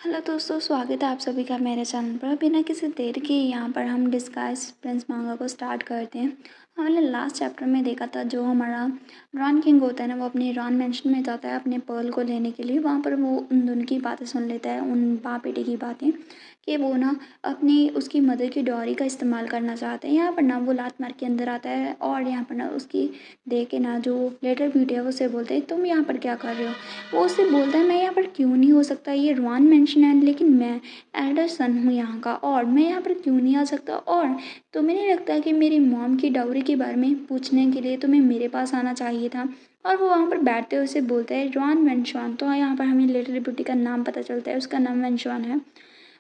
Hello दोस्तों, स्वागत है आप सभी का मेरे चैनल पर। बिना किसी देर के यहाँ पर हम डिस्गाइज प्रिंस मांगा को स्टार्ट करते हैं। हमने लास्ट चैप्टर में देखा था जो हमारा रॉन किंग होता है ना, वो अपनी रॉन मैंशन में जाता है अपने पर्ल को लेने के लिए। वहाँ पर वो उन दोनों की बातें सुन लेता है, उन बाप बेटे की बातें, कि वो ना अपनी उसकी मदर की डॉरी का इस्तेमाल करना चाहते हैं। यहाँ पर ना वो लात मार के अंदर आता है और यहाँ पर ना उसकी देख के ना जो लेटर ब्यूटी है वो उससे बोलते हैं तुम यहाँ पर क्या कर रहे हो। वो उससे बोलता है मैं यहाँ पर क्यों नहीं हो सकता, ये रॉन मेंशन है लेकिन मैं एल्डर सन हूँ यहाँ का, और मैं यहाँ पर क्यों नहीं आ सकता। और तुम्हें नहीं लगता कि मेरी मॉम की डाउरी के बारे में पूछने के लिए तुम्हें मेरे पास आना चाहिए था। और वो वहाँ पर बैठते हुए उसे बोलता है रॉन वेंशवान। तो यहाँ पर हमें लिटिल ब्यूटी का नाम पता चलता है, उसका नाम वेंशवान है।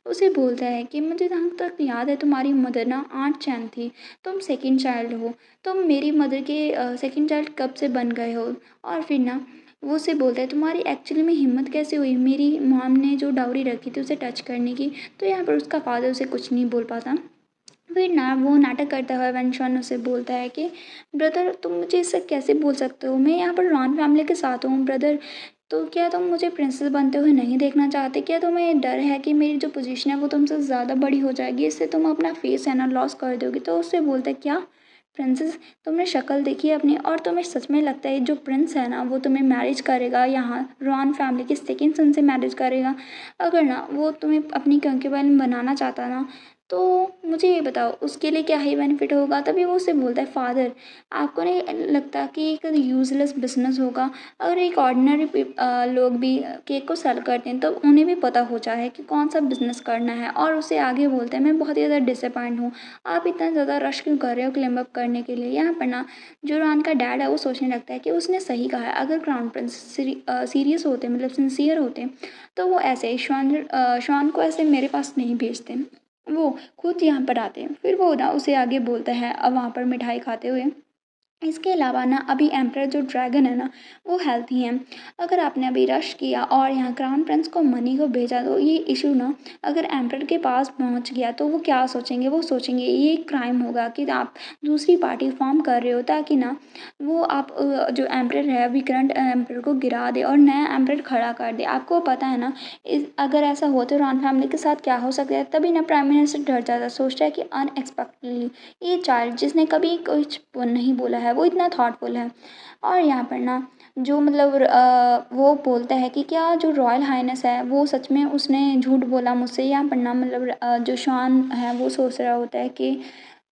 उसे बोलता है कि मुझे जहाँ तक याद है तुम्हारी मदर ना आंट चैन थी, तुम सेकंड चाइल्ड हो, तुम मेरी मदर के सेकंड चाइल्ड कब से बन गए हो। और फिर ना वो उसे बोलता है तुम्हारी एक्चुअली में हिम्मत कैसे हुई मेरी मॉम ने जो डाउरी रखी थी उसे टच करने की। तो यहाँ पर उसका फादर उसे कुछ नहीं बोल पाता। फिर ना वो नाटक करता हुआ वेंशवान उसे बोलता है कि ब्रदर तुम मुझे इससे कैसे बोल सकते हो, मैं यहाँ पर रॉन फैमिली के साथ हूँ ब्रदर। तो क्या तुम मुझे प्रिंसेस बनते हुए नहीं देखना चाहते, क्या तुम्हें डर है कि मेरी जो पोजीशन है वो तुमसे ज़्यादा बड़ी हो जाएगी, इससे तुम अपना फेस है ना लॉस कर दोगे। तो उससे बोलता है क्या प्रिंसेस, तुमने शक्ल देखी है अपनी, और तुम्हें सच में लगता है जो प्रिंस है ना वो तुम्हें मैरिज करेगा, यहाँ रॉन फैमिली के सेकेंड सन से मैरिज करेगा। अगर ना वो तुम्हें अपनी कंक्यूबाइन बनाना चाहता ना, तो मुझे ये बताओ उसके लिए क्या ही बेनिफिट होगा। तभी वो उससे बोलता है फादर आपको नहीं लगता कि एक यूजलेस बिजनेस होगा, अगर एक ऑर्डिनरी लोग भी केक को सेल करते हैं तो उन्हें भी पता हो जाए कि कौन सा बिजनेस करना है। और उसे आगे बोलते हैं मैं बहुत ही ज़्यादा डिसअपॉइंट हूँ, आप इतना ज़्यादा रश क्यों कर रहे हो क्लेम अप करने के लिए। यहाँ पर ना जो रॉन का डैड है वो सोचने लगता है कि उसने सही कहा है, अगर क्राउन प्रिंस सीरियस होते मतलब सिंसियर होते तो वो ऐसे शॉन को ऐसे मेरे पास नहीं भेजते, वो खुद यहाँ पर आते हैं। फिर वो ना उसे आगे बोलता है अब वहाँ पर मिठाई खाते हुए, इसके अलावा ना अभी एम्परर जो ड्रैगन है ना वो हेल्थी हैं। अगर आपने अभी रश किया और यहाँ क्राउन प्रिंस को मनी को भेजा तो ये इशू ना अगर एम्परर के पास पहुँच गया तो वो क्या सोचेंगे, वो सोचेंगे ये क्राइम होगा कि आप दूसरी पार्टी फॉर्म कर रहे हो ताकि ना वो आप जो एम्परर है अभी करंट एम्परर को गिरा दे और नया एम्परर खड़ा कर दे। आपको पता है ना अगर ऐसा हो तो रॉन फैमिली के साथ क्या हो सकता है। तभी ना प्राइम मिनिस्टर डर जाता है, सोचता है कि अनएक्सपेक्टेडली ये चाइल्ड जिसने कभी कुछ नहीं बोला है वो इतना थॉटफुल है। और यहाँ पर ना जो मतलब वो बोलता है कि क्या जो रॉयल हाइनेस है वो सच में उसने झूठ बोला मुझसे। यहाँ पर ना मतलब जो शॉन है वो सोच रहा होता है कि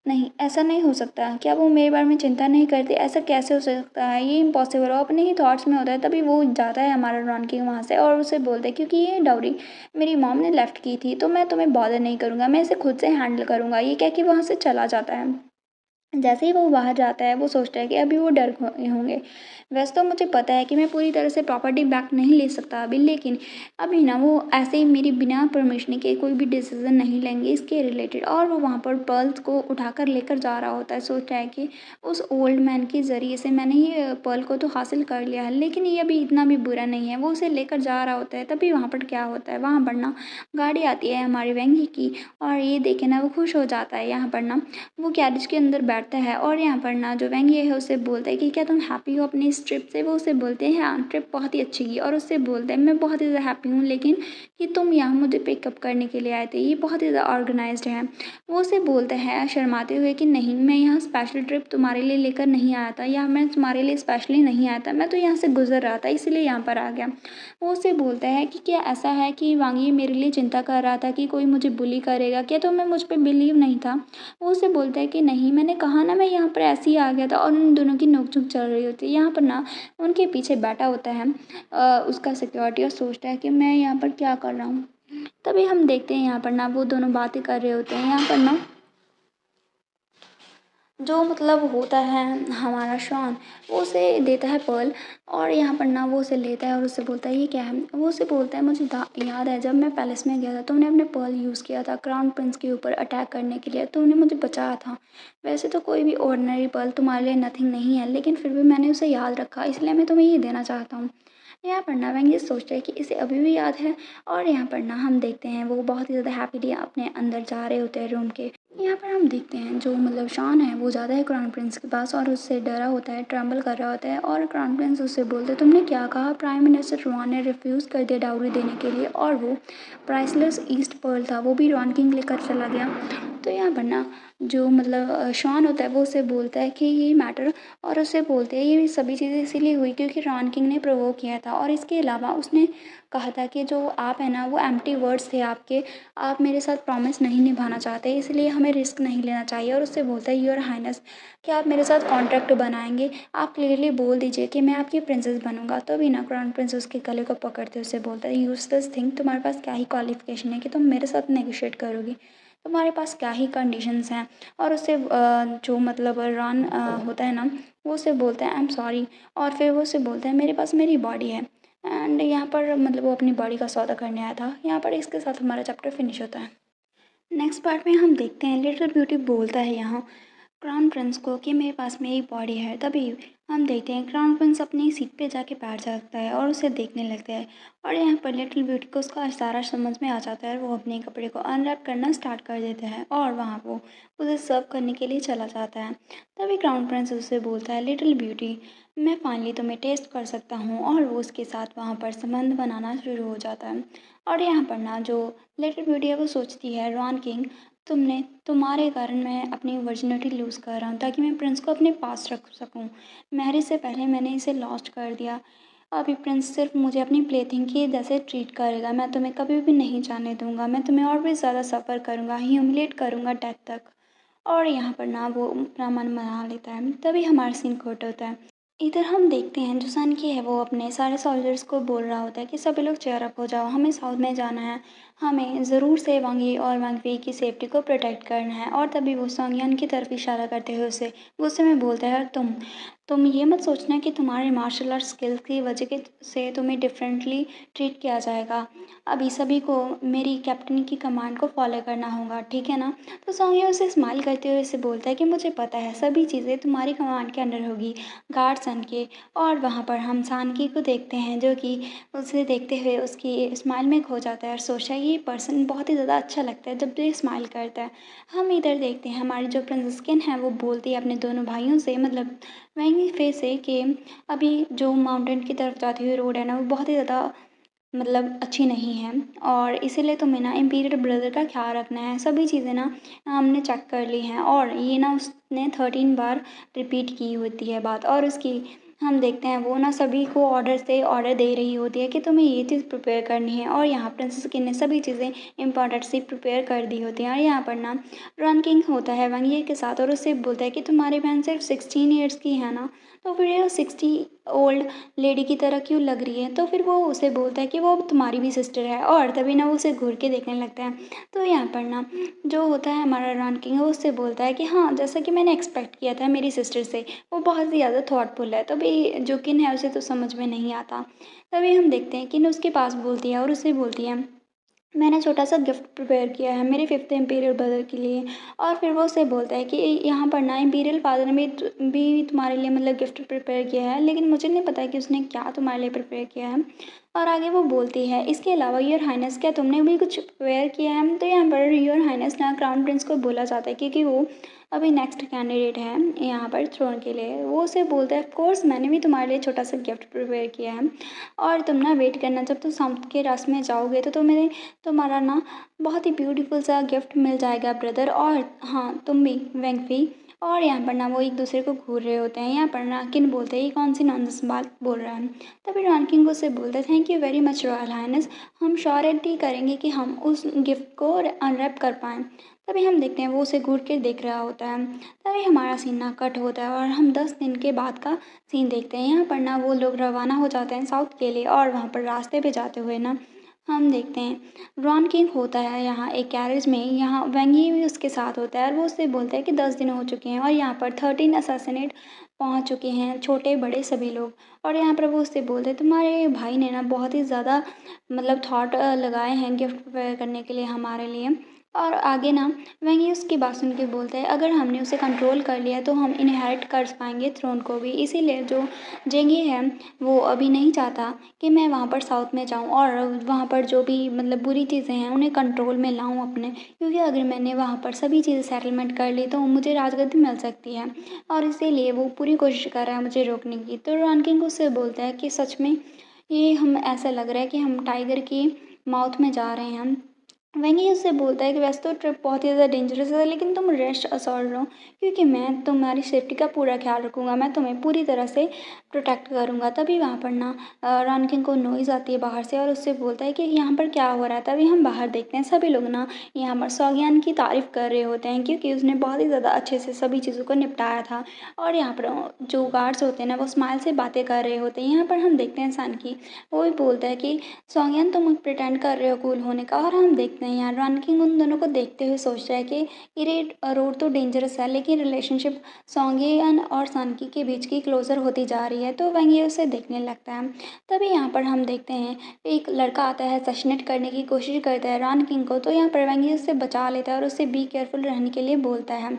नहीं ऐसा नहीं हो सकता, क्या वो मेरे बारे में चिंता नहीं करते, ऐसा कैसे हो सकता है, ये इम्पॉसिबल हो, अपने ही थॉट्स में होता है। तभी वो जाता है हमारा रॉन किंग वहाँ से और उसे बोलता है क्योंकि ये डाउरी मेरी मॉम ने लेफ्ट की थी तो मैं तुम्हें बॉदर नहीं करूँगा, मैं इसे खुद से हैंडल करूँगा। ये कह के वहाँ से चला जाता है। जैसे ही वो बाहर जाता है वो सोचता है कि अभी वो डर होंगे। वैसे तो मुझे पता है कि मैं पूरी तरह से प्रॉपर्टी बैक नहीं ले सकता अभी, लेकिन अभी ना वो ऐसे ही मेरी बिना परमिशन के कोई भी डिसीजन नहीं लेंगे इसके रिलेटेड। और वो वहाँ पर पर्ल्स को उठाकर लेकर जा रहा होता है, सोचता है कि उस ओल्ड मैन के ज़रिए से मैंने ये पर्ल को तो हासिल कर लिया है लेकिन ये अभी इतना भी बुरा नहीं है। वो उसे लेकर जा रहा होता है। तभी वहाँ पर क्या होता है, वहाँ पर ना गाड़ी आती है हमारी वेंगी की, और ये देखे ना वो खुश हो जाता है। यहाँ पर ना वो गैरेज के अंदर बैठता है और यहाँ पर ना जो वेंगी है उसे बोलता है कि क्या तुम हैप्पी हो अपनी इस ट्रिप से। वो उसे बोलते हैं हाँ ट्रिप बहुत ही अच्छी की, और उससे बोलते हैं मैं बहुत ही ज़्यादा हैप्पी हूँ लेकिन कि तुम यहाँ मुझे पिकअप करने के लिए आए थे, ये बहुत ही ज़्यादा ऑर्गेनाइज्ड है। वो उसे बोलता है शर्माते हुए कि नहीं मैं यहाँ स्पेशल ट्रिप तुम्हारे लिए लेकर नहीं आया था, या मैं तुम्हारे लिए स्पेशली नहीं आया था, मैं तो यहाँ से गुजर रहा था इसलिए यहाँ पर आ गया। वो उसे बोलता है कि क्या ऐसा है कि वांगी मेरे लिए चिंता कर रहा था कि कोई मुझे बुली करेगा, क्या तुम्हें मुझ पर बिलीव नहीं था। वो उसे बोलता है कि नहीं मैंने कहा ना मैं यहाँ पर ऐसे ही आ गया था। और उन दोनों की नोक-झोंक चल रही होती है। यहाँ पर ना उनके पीछे बैठा होता है उसका सिक्योरिटी और सोचता है कि मैं यहाँ पर क्या कर रहा हूँ। तभी हम देखते हैं यहाँ पर ना वो दोनों बातें कर रहे होते हैं। यहाँ पर ना जो मतलब होता है हमारा शॉन वो उसे देता है पर्ल, और यहाँ पर ना वो उसे लेता है और उससे बोलता है ये क्या है। वो उसे बोलता है मुझे याद है जब मैं पैलेस में गया था तुमने अपने पर्ल यूज़ किया था क्राउन प्रिंस के ऊपर अटैक करने के लिए, तुमने मुझे बचाया था। वैसे तो कोई भी ऑर्डिनरी पर्ल तुम्हारे लिए नथिंग नहीं है लेकिन फिर भी मैंने उसे याद रखा, इसलिए मैं तुम्हें ये देना चाहता हूँ। यहाँ पर ना वेंगी सोचता है कि इसे अभी भी याद है। और यहाँ पर ना हम देखते हैं वो बहुत ही ज़्यादा हैप्पीली अपने अंदर जा रहे होते हैं रूम के। यहाँ पर हम देखते हैं जो शॉन है वो ज़्यादा है क्राउन प्रिंस के पास और उससे डरा होता है, ट्रम्बल कर रहा होता है और क्राउन प्रिंस उससे बोलते तुमने क्या कहा? प्राइम मिनिस्टर रॉन ने रिफ्यूज़ कर दिया डाउरी देने के लिए और वो प्राइसलेस ईस्ट पर्ल था वो भी रॉन किंग लेकर चला गया। तो यहाँ पर ना जो शॉन होता है वो उससे बोलता है कि ये मैटर और उससे बोलते हैं ये सभी चीज़ें इसीलिए हुई क्योंकि रॉन किंग ने प्रोवोक किया था और इसके अलावा उसने कहा था कि जो आप है ना वो एम्प्टी वर्ड्स थे आपके, आप मेरे साथ प्रॉमिस नहीं निभाना चाहते इसलिए हमें रिस्क नहीं लेना चाहिए और उससे बोलता है योर हाइनेस क्या आप मेरे साथ कॉन्ट्रैक्ट बनाएंगे? आप क्लियरली बोल दीजिए कि मैं आपकी प्रिंसेस बनूंगा। तो भी ना क्राउन प्रिंस उसके गले को पकड़ते उससे बोलता है यूजलेस थिंग, तुम्हारे पास क्या ही क्वालिफिकेशन है कि तुम मेरे साथ नेगोशिएट करोगी? तुम्हारे पास क्या ही कंडीशंस हैं? और उससे जो रॉन होता है ना वो उसे बोलता है आई एम सॉरी और फिर वो उसे बोलता है मेरे पास मेरी बॉडी है एंड यहाँ पर वो अपनी बॉडी का सौदा करने आया था। यहाँ पर इसके साथ हमारा चैप्टर फिनिश होता है। नेक्स्ट पार्ट में हम देखते हैं लिटिल ब्यूटी बोलता है यहाँ क्राउन प्रिंस को कि मेरे पास मेरी बॉडी है। तभी हम देखते हैं क्राउन प्रिंस अपनी सीट पे जाके बैठ जाता है और उसे देखने लगता है और यहाँ पर लिटिल ब्यूटी को उसका इशारा समझ में आ जाता है और वो अपने कपड़े को अनरैप करना स्टार्ट कर देता है और वहाँ वो उसे सर्व करने के लिए चला जाता है। तभी क्राउन प्रिंस उससे बोलता है लिटिल ब्यूटी मैं फाइनली तुम्हें टेस्ट कर सकता हूँ और वो उसके साथ वहाँ पर संबंध बनाना शुरू हो जाता है। और यहाँ पर ना जो लिटिल ब्यूटी है वो सोचती है रॉन किंग तुम्हारे कारण मैं अपनी वर्जिनिटी लूज़ कर रहा हूँ ताकि मैं प्रिंस को अपने पास रख सकूँ। मैरिज से पहले मैंने इसे लॉस्ट कर दिया। अभी प्रिंस सिर्फ मुझे अपनी प्लेथिंग की जैसे ट्रीट करेगा। मैं तुम्हें कभी भी नहीं जाने दूंगा। मैं तुम्हें और भी ज़्यादा सफ़र करूँगा, ह्यूमिलेट करूँगा डेथ तक। और यहाँ पर ना वो अपना मन मना लेता है। तभी हमारा सीन कट होता है। इधर हम देखते हैं जो सन की है वो अपने सारे सोल्जर्स को बोल रहा होता है कि सभी लोग चेयर अप हो जाओ, हमें साउथ में जाना है, हमें ज़रूर से वांगी और वांगवी की सेफ्टी को प्रोटेक्ट करना है। और तभी वो सोंगयान की तरफ इशारा करते हुए उसे गुस्से में बोलता है और तुम ये मत सोचना कि तुम्हारे मार्शल आर्ट स्किल्स की वजह के से तुम्हें डिफरेंटली ट्रीट किया जाएगा। अभी सभी को मेरी कैप्टन की कमांड को फॉलो करना होगा, ठीक है ना? तो सोंगया उसे स्माइल करते हुए उसे बोलता है कि मुझे पता है सभी चीज़ें तुम्हारी कमांड के अंडर होगी गार्ड सन के। और वहाँ पर हम सानकी को देखते हैं जो कि उसे देखते हुए उसकी स्माइल में खो जाता है और सोचता है ये पर्सन बहुत ही ज़्यादा अच्छा लगता है जब भी स्माइल करता है। हम इधर देखते हैं हमारी जो प्रिंसेस स्किन है वो बोलती है अपने दोनों भाइयों से वहीं फे से कि अभी जो माउंटेन की तरफ जाती हुई रोड है ना वो बहुत ही ज़्यादा अच्छी नहीं है और इसीलिए तुम्हें ना इम्पीरियल ब्रदर का ख्याल रखना है। सभी चीज़ें ना हमने चेक कर ली हैं और ये ना उसने 13 बार रिपीट की होती है बात और उसकी हम देखते हैं वो ना सभी को ऑर्डर दे रही होती है कि तुम्हें ये चीज़ प्रिपेयर करनी है और यहाँ प्रिंसेस किन ने सभी चीज़ें इम्पोर्टेंट सी प्रिपेयर कर दी होती हैं। और यहाँ पर ना रन किंग होता है वंगिए के साथ और उससे बोलता है कि तुम्हारी बहन सिर्फ 16 ईयर्स की है ना, तो फिर ये 60 ओल्ड लेडी की तरह क्यों लग रही है? तो फिर वो उसे बोलता है कि वो तुम्हारी भी सिस्टर है और तभी ना वो उसे घूर के देखने लगता है। तो यहाँ पर ना जो होता है हमारा रॉन किंग वो उससे बोलता है कि हाँ जैसा कि मैंने एक्सपेक्ट किया था मेरी सिस्टर से, वो बहुत ही ज़्यादा थॉटफुल है। तभी जो किन है उसे तो समझ में नहीं आता। तभी हम देखते हैं किन उसके पास बोलती है और उससे बोलती है मैंने छोटा सा गिफ्ट प्रिपेयर किया है मेरे फिफ्थ इम्पीरियल ब्रदर के लिए। और फिर वो उससे बोलता है कि यहाँ पर ना इम्पीरियल फादर ने भी तुम्हारे लिए गिफ्ट प्रिपेयर किया है लेकिन मुझे नहीं पता कि उसने क्या तुम्हारे लिए प्रिपेयर किया है। और आगे वो बोलती है इसके अलावा योर हाइनेस क्या तुमने भी कुछ प्रिपेयर किया है? तो यहाँ पर योर हाइनेस ना क्राउन प्रिंस को बोला जाता है क्योंकि वो अभी नेक्स्ट कैंडिडेट है यहाँ पर थ्रोन के लिए। वो उसे बोलता है ऑफ कोर्स मैंने भी तुम्हारे लिए छोटा सा गिफ्ट प्रिपेयर किया है और तुम ना वेट करना जब तुम साउथ के रास्ते में जाओगे तो तुम्हारा ना बहुत ही ब्यूटीफुल सा गिफ्ट मिल जाएगा ब्रदर। और हाँ तुम भी वेंकफी। और यहाँ पर ना वो एक दूसरे को घूर रहे होते हैं। यहाँ पर ना किन बोलते हैं ये कौन सी नॉनसेंस बात बोल रहा है? तभी रॉन किंग उससे बोलते हैं thank you very much royal highness, हम श्योरिटी करेंगे कि हम उस गिफ्ट को अनरैप कर पाएँ। तभी हम देखते हैं वो उसे घूर के देख रहा होता है। तभी हमारा सीन ना कट होता है और हम 10 दिन के बाद का सीन देखते हैं। यहाँ पर ना वो लोग रवाना हो जाते हैं साउथ के लिए और वहाँ पर रास्ते पे जाते हुए ना हम देखते हैं रॉन किंग होता है यहाँ एक कैरेज में, यहाँ वेंगी भी उसके साथ होता है और वो उससे बोलता है कि 10 दिन हो चुके हैं और यहाँ पर 13 असैसिनेट पहुँच चुके हैं छोटे बड़े सभी लोग। और यहाँ पर वो उससे बोलते हैं तुम्हारे भाई ने ना बहुत ही ज़्यादा थॉट लगाए हैं गिफ्ट प्रिपेयर करने के लिए हमारे लिए। और आगे ना वहीं उसकी बात सुन के बोलता है अगर हमने उसे कंट्रोल कर लिया तो हम इनहेरिट कर पाएंगे थ्रोन को भी। इसीलिए जो जेंगी है वो अभी नहीं चाहता कि मैं वहाँ पर साउथ में जाऊँ और वहाँ पर जो भी मतलब बुरी चीज़ें हैं उन्हें कंट्रोल में लाऊँ अपने, क्योंकि अगर मैंने वहाँ पर सभी चीज़ें सेटलमेंट कर ली तो मुझे राजगद्दी मिल सकती है। और इसीलिए वो पूरी कोशिश कर रहा है मुझे रोकने की। तो रॉन किंग उससे बोलता है कि सच में ये हम ऐसा लग रहा है कि हम टाइगर की माउथ में जा रहे हैं। वहीं उससे बोलता है कि वैसे तो ट्रिप बहुत ही ज़्यादा डेंजरस है लेकिन तुम रेस्ट असोर्ड लो, क्योंकि मैं तुम्हारी सेफ्टी का पूरा ख्याल रखूँगा, मैं तुम्हें पूरी तरह से प्रोटेक्ट करूँगा। तभी वहाँ पर ना रॉन किंग को नॉइज़ आती है बाहर से और उससे बोलता है कि यहाँ पर क्या हो रहा है। तभी हम बाहर देखते हैं सभी लोग ना यहाँ पर सौगियान की तारीफ़ कर रहे होते हैं, क्योंकि उसने बहुत ही ज़्यादा अच्छे से सभी चीज़ों को निपटाया था। और यहाँ पर जो गार्ड्स होते हैं ना वो स्माइल से बातें कर रहे होते हैं। यहाँ पर हम देखते हैं सन की, वो भी बोलता है कि सौंगियन तुम प्रिटेंड कर रहे हो कूल होने का। और हम देखते हैं यार रन किंग उन दोनों को देखते हुए सोचता है कि ये रोड तो डेंजरस है लेकिन रिलेशनशिप सौंगियन और सनकी के बीच की क्लोजर होती जा रही है, तो वह ये उसे देखने लगता है। तभी यहाँ पर हम देखते हैं एक लड़का आता है, सशनेट करने की कोशिश करता है रन किंग को, तो यहाँ पर वंगी उससे बचा लेता है और उससे बी केयरफुल रहने के लिए बोलता है।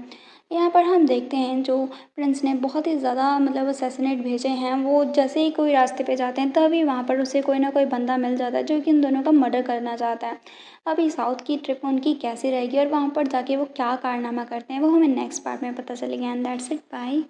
यहाँ पर हम देखते हैं जो प्रिंस ने बहुत ही ज़्यादा मतलब असैसिनेट भेजे हैं, वो जैसे ही कोई रास्ते पे जाते हैं तभी वहाँ पर उसे कोई ना कोई बंदा मिल जाता है जो कि इन दोनों का मर्डर करना चाहता है। अभी साउथ की ट्रिप उनकी कैसी रहेगी और वहाँ पर जाके वो क्या कारनामा करते हैं वो हमें नेक्स्ट पार्ट में पता चलेगा। And that's it, bye.